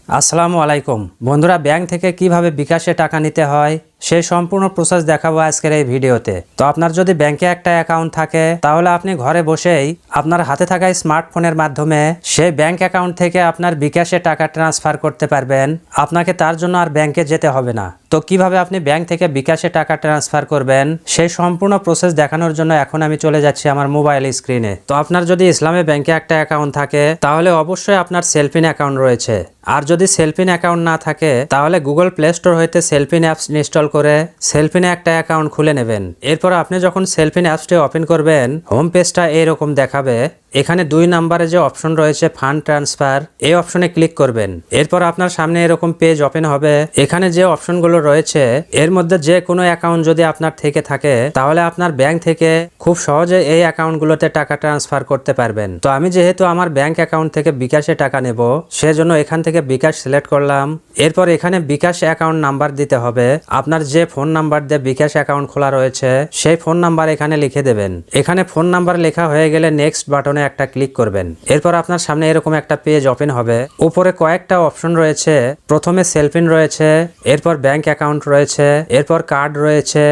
আসসালামু আলাইকুম বন্ধুরা, ব্যাংক থেকে কিভাবে বিকাশে টাকা নিতে হয় সেই সম্পূর্ণ প্রসেস দেখাবো আজকের এই ভিডিওতে। তো আপনার যদি ব্যাংকে একটা অ্যাকাউন্ট থাকে তাহলে আপনি ঘরে বসেই আপনার হাতে থাকা স্মার্টফোনের মাধ্যমে সেই ব্যাংক অ্যাকাউন্ট থেকে আপনার বিকাশে টাকা ট্রান্সফার করতে পারবেন। আপনাকে তার জন্য আর ব্যাংকে যেতে হবে না। তো কিভাবে আপনি ব্যাংক থেকে বিকাশে টাকা ট্রান্সফার করবেন সেই সম্পূর্ণ প্রসেস দেখানোর জন্য এখন আমি চলে যাচ্ছি আমার মোবাইল স্ক্রিনে। তো আপনার যদি ইসলামী ব্যাংকে একটা অ্যাকাউন্ট থাকে তাহলে অবশ্যই আপনার সেলফিন অ্যাকাউন্ট রয়েছে। আর যদি সেলফিন অ্যাকাউন্ট না থাকে তাহলে গুগল প্লে স্টোর হইতে সেলফিন অ্যাপস ইনস্টল করে সেলফিনে একটা অ্যাকাউন্ট খুলে নেবেন। এরপর আপনি যখন সেলফিন অ্যাপসটি ওপেন করবেন হোম পেজটা এরকম দেখাবে। এখানে 2 নম্বরে যে অপশন রয়েছে ফান্ড ট্রান্সফার, এই অপশনে ক্লিক করবেন। এরপর আপনার সামনে এরকম পেজ ওপেন হবে। এখানে যে অপশনগুলো রয়েছে এর মধ্যে যে কোনো অ্যাকাউন্ট যদি আপনার থেকে থাকে তাহলে আপনার ব্যাংক থেকে খুব সহজে এই অ্যাকাউন্টগুলোতে টাকা ট্রান্সফার করতে পারবেন। তো আমি যেহেতু আমার ব্যাংক অ্যাকাউন্ট থেকে বিকাশে টাকা নেব সেজন্য এখান থেকে বিকাশ সিলেক্ট করলাম। এরপর এখানে বিকাশ অ্যাকাউন্ট নাম্বার দিতে হবে। আপনার যে ফোন নাম্বার দিয়ে বিকাশ অ্যাকাউন্ট খোলা রয়েছে সেই ফোন নাম্বার এখানে লিখে দেবেন। এখানে ফোন নাম্বার লেখা হয়ে গেলে নেক্সট বাটনে একটা ক্লিক করবেন। এরপর আপনার সামনে এরকম একটা পেজ ওপেন হবে। উপরে কয়েকটা অপশন রয়েছে। প্রথমে সেলফিন রয়েছে, এরপর ব্যাংক অ্যাকাউন্ট রয়েছে, এরপর কার্ড রয়েছে,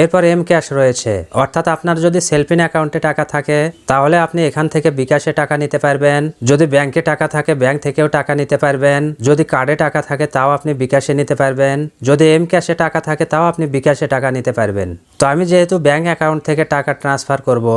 এরপর এম ক্যাশ রয়েছে। অর্থাৎ আপনার যদি সেলফিন অ্যাকাউন্টে টাকা থাকে তাহলে আপনি এখান থেকে বিকাশে টাকা নিতে পারবেন। যদি ব্যাংকে টাকা থাকে ব্যাংক থেকেও টাকা নিতে পারবেন। যদি কার্ডে টাকা থাকে তাও আপনি বিকাশে নিতে পারবেন। যদি এম ক্যাশে টাকা থাকে তাও আপনি বিকাশে টাকা নিতে পারবেন। তো আমি যেহেতু ব্যাংক অ্যাকাউন্ট থেকে টাকা ট্রান্সফার করব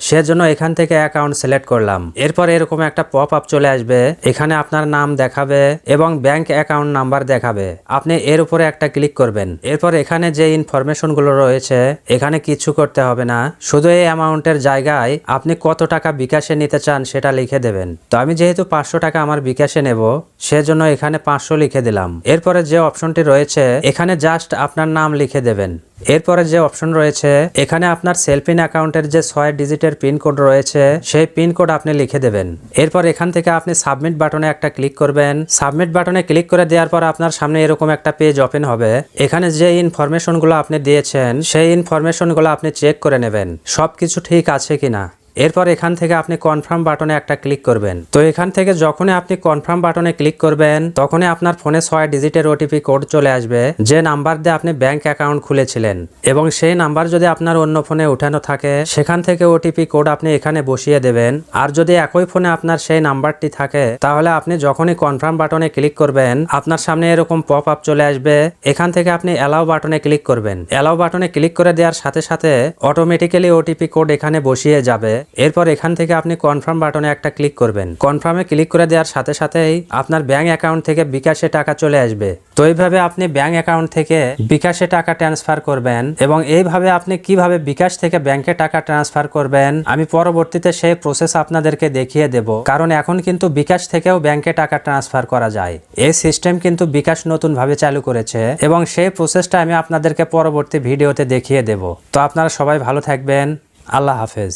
সেজন্য এখান থেকে অ্যাকাউন্ট সিলেক্ট করলাম। এরপর এরকম একটা পপ আপ চলে আসবে। এখানে আপনার নাম দেখাবে এবং ব্যাংক অ্যাকাউন্ট নাম্বার দেখাবে। আপনি এর উপরে একটা ক্লিক করবেন। এরপর এখানে যে ইনফরমেশনগুলো রয়েছে এখানে কিছু করতে হবে না, শুধু এই অ্যামাউন্টের জায়গায় আপনি কত টাকা বিকাশে নিতে চান সেটা লিখে দেবেন। তো আমি যেহেতু 500 টাকা আমার বিকাশে নেব সেজন্য এখানে 500 লিখে দিলাম। এরপরে যে অপশনটি রয়েছে এখানে জাস্ট আপনার নাম লিখে দেবেন। এরপরে যে অপশন রয়েছে এখানে আপনার সেলফিন অ্যাকাউন্টের যে 6 ডিজিটের পিন কোড রয়েছে সেই পিন কোড আপনি লিখে দেবেন। এরপর এখান থেকে আপনি সাবমিট বাটনে একটা ক্লিক করবেন। সাবমিট বাটনে ক্লিক করে দেওয়ার পর আপনার সামনে এরকম একটা পেজ ওপেন হবে। এখানে যে ইনফরমেশনগুলো আপনি দিয়েছেন সেই ইনফরমেশনগুলো আপনি চেক করে নেবেন সবকিছু ঠিক আছে কিনা। এরপর এখান থেকে আপনি কনফার্ম বাটনে একটা ক্লিক করবেন। তো এখান থেকে যখনই আপনি কনফার্ম বাটনে ক্লিক করবেন তখনই আপনার ফোনে 6 ডিজিটের ওটিপি কোড চলে আসবে যে নাম্বার দিয়ে আপনি ব্যাংক অ্যাকাউন্ট খুলেছিলেন। এবং সেই নাম্বার যদি আপনার অন্য ফোনে উঠানো থাকে সেখান থেকে ওটিপি কোড আপনি এখানে বসিয়ে দেবেন। আর যদি একই ফোনে আপনার সেই নাম্বারটি থাকে তাহলে আপনি যখনই কনফার্ম বাটনে ক্লিক করবেন আপনার সামনে এরকম পপ আপ চলে আসবে। এখান থেকে আপনি অ্যালাউ বাটনে ক্লিক করবেন। অ্যালাউ বাটনে ক্লিক করে দেওয়ার সাথে সাথে অটোমেটিক্যালি ওটিপি কোড এখানে বসিয়ে যাবে। এরপর এখান থেকে আপনি কনফার্ম বাটনে একটা ক্লিক করবেন। কনফার্মে ক্লিক করে দেওয়ার সাথে সাথেই আপনার ব্যাংক অ্যাকাউন্ট থেকে বিকাশে টাকা চলে আসবে। তো এইভাবে আপনি ব্যাংক অ্যাকাউন্ট থেকে বিকাশে টাকা ট্রান্সফার করবেন। এবং এইভাবে আপনি কিভাবে বিকাশ থেকে ব্যাংকে টাকা ট্রান্সফার করবেন আমি পরবর্তীতে সেই প্রসেস আপনাদেরকে দেখিয়ে দেব। কারণ এখন কিন্তু বিকাশ থেকেও ব্যাংকে টাকা ট্রান্সফার করা যায়। এই সিস্টেম কিন্তু বিকাশ নতুনভাবে চালু করেছে এবং সেই প্রসেসটা আমি আপনাদেরকে পরবর্তী ভিডিওতে দেখিয়ে দেব। তো আপনারা সবাই ভালো থাকবেন। আল্লাহ হাফেজ।